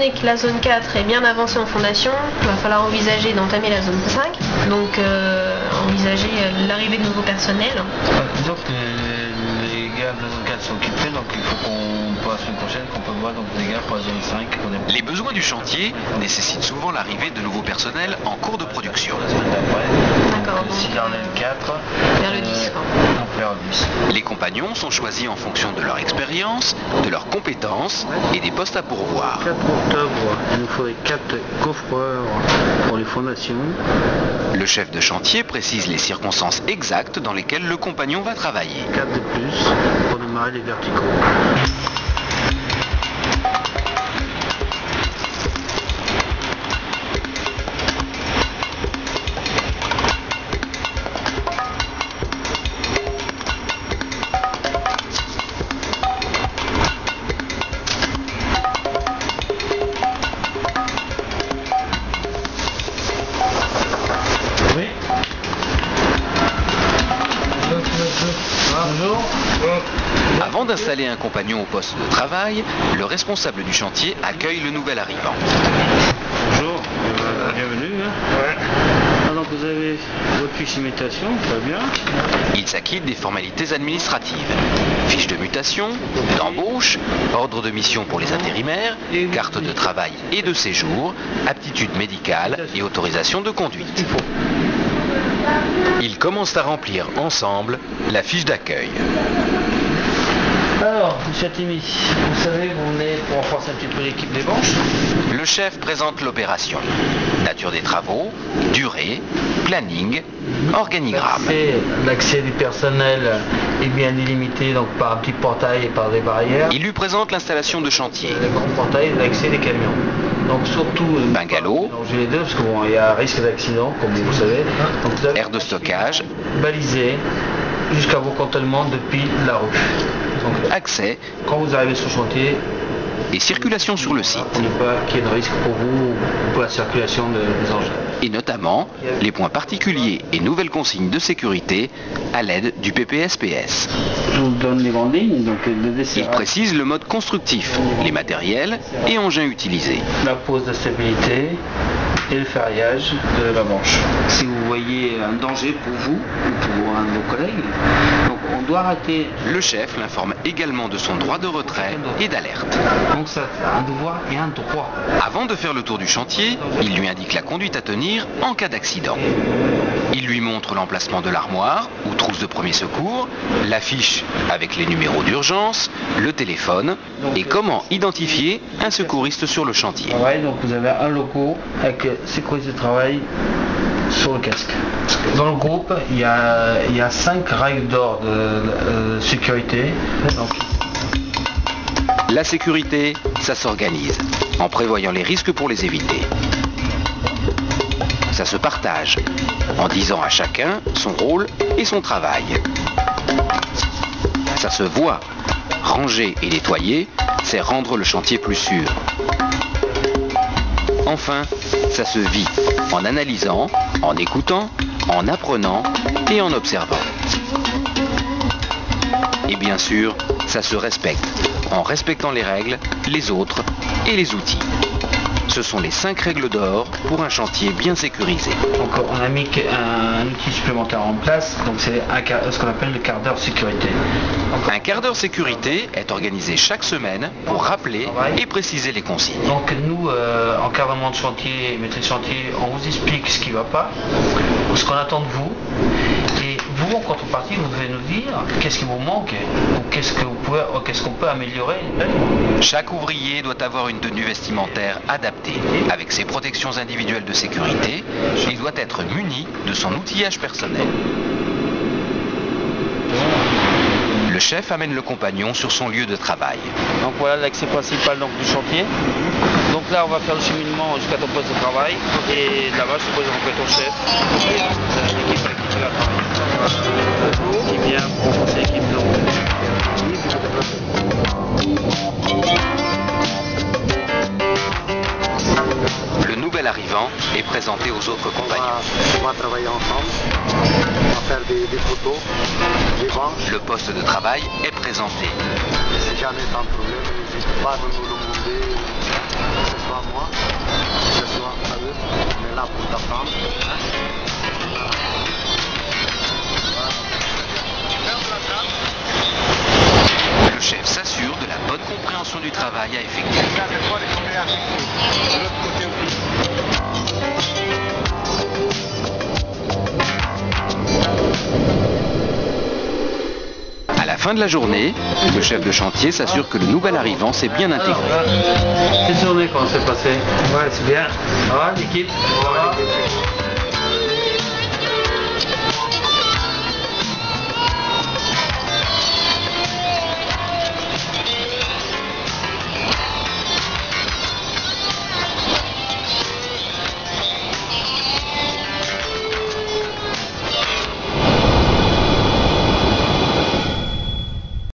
donné que la zone 4 est bien avancée en fondation, il va falloir envisager d'entamer la zone 5, donc envisager l'arrivée de nouveaux personnels. Disons que les gars de la zone 4 sont occupés, donc il faut qu'on, pour la semaine prochaine, qu'on peut voir donc, des gars pour la zone 5. Les besoins du chantier nécessitent souvent l'arrivée de nouveaux personnels en cours de production. La semaine d'après, D'accord, donc, si on est le 4, vers le 10. Quoi. Donc vers le 10. Les compagnons sont choisis en fonction de leur expérience, de leurs compétences et des postes à pourvoir. 4 octobre, il nous faudrait 4 coffreurs pour les fondations. Le chef de chantier précise les circonstances exactes dans lesquelles le compagnon va travailler. 4 de plus pour démarrer les verticaux. Oui. Bonjour. Avant d'installer un compagnon au poste de travail, le responsable du chantier accueille le nouvel arrivant. Bonjour, bienvenue. Ouais. Alors vous avez votre fiche d'imitation, très bien. Il s'acquitte des formalités administratives. Fiche de mutation, d'embauche, ordre de mission pour les intérimaires, carte de travail et de séjour, aptitude médicale et autorisation de conduite. Ils commencent à remplir ensemble la fiche d'accueil. Alors, monsieur Attimi, vous savez, vous venez pour renforcer un petit peu l'équipe des Banches. Le chef présente l'opération. Nature des travaux, durée, planning, organigramme. L'accès du personnel est bien délimité donc par un petit portail et par des barrières. Il lui présente l'installation de chantier. Le grand portail, l'accès des camions. Donc surtout, Bungalow, mélanger les deux parce qu'il y a un risque d'accident, comme vous savez. Donc, vous avez aire de stockage, balisé jusqu'à vos cantonnements depuis la rue. Donc, accès quand vous arrivez sur le chantier, et circulation sur le site. pour ne pas qu'il y ait de risque pour vous ou pour la circulation des engins. Et notamment les points particuliers et nouvelles consignes de sécurité à l'aide du PPSPS. Je vous donne les grandes lignes, donc le Il desserrage, précise le mode constructif, les matériels et engins utilisés. la pose de stabilité et le ferraillage de la branche. Si vous voyez un danger pour vous ou pour un de vos collègues, donc on doit arrêter. Le chef l'informe également de son droit de retrait et d'alerte. Donc ça, un devoir et un droit. Avant de faire le tour du chantier, il lui indique la conduite à tenir en cas d'accident. Il lui montre l'emplacement de l'armoire ou trousse de premier secours, l'affiche avec les numéros d'urgence, le téléphone et comment identifier un secouriste sur le chantier. Donc vous avez un logo avec sécurité de travail sur le casque. Dans le groupe, il y a 5 règles d'or de sécurité. Donc, La sécurité, ça s'organise en prévoyant les risques pour les éviter. Ça se partage en disant à chacun son rôle et son travail. Ça se voit. Ranger et nettoyer, c'est rendre le chantier plus sûr. Enfin, ça se vit en analysant, en écoutant, en apprenant et en observant. Et bien sûr, ça se respecte en respectant les règles, les autres et les outils. Ce sont les 5 règles d'or pour un chantier bien sécurisé. donc on a mis un outil supplémentaire en place, donc c'est ce qu'on appelle le quart d'heure sécurité. Un quart d'heure sécurité est organisé chaque semaine pour rappeler et préciser les consignes. Donc nous, encadrement de chantier, maîtrise de chantier, on vous explique ce qui ne va pas, ce qu'on attend de vous. Et vous, en contrepartie, vous devez nous dire qu'est-ce qui vous manque ou qu'est-ce qu'on peut améliorer. Chaque ouvrier doit avoir une tenue vestimentaire adaptée, avec ses protections individuelles de sécurité, et doit être muni de son outillage personnel. Le chef amène le compagnon sur son lieu de travail. Donc voilà l'accès principal donc, du chantier. Donc là, on va faire le cheminement jusqu'à ton poste de travail. Et là-bas, je suppose rencontrer ton chef. L'équipe avec qui tu vas travailler. Qui vient pour renforcer l'équipe. Le nouvel arrivant est présenté aux autres compagnons. On va travailler ensemble, on va faire des photos, des bancs. Le poste de travail est présenté. jamais sans problème, n'hésite pas à nous demander, que ce soit moi, que ce soit à eux, on est là pour t'apprendre. Le chef s'assure de la bonne compréhension du travail à effectuer. À la fin de la journée, le chef de chantier s'assure que le nouvel arrivant s'est bien intégré. Quelle journée, comment c'est passé? Ouais, c'est bien. Ça va l'équipe? Ça va.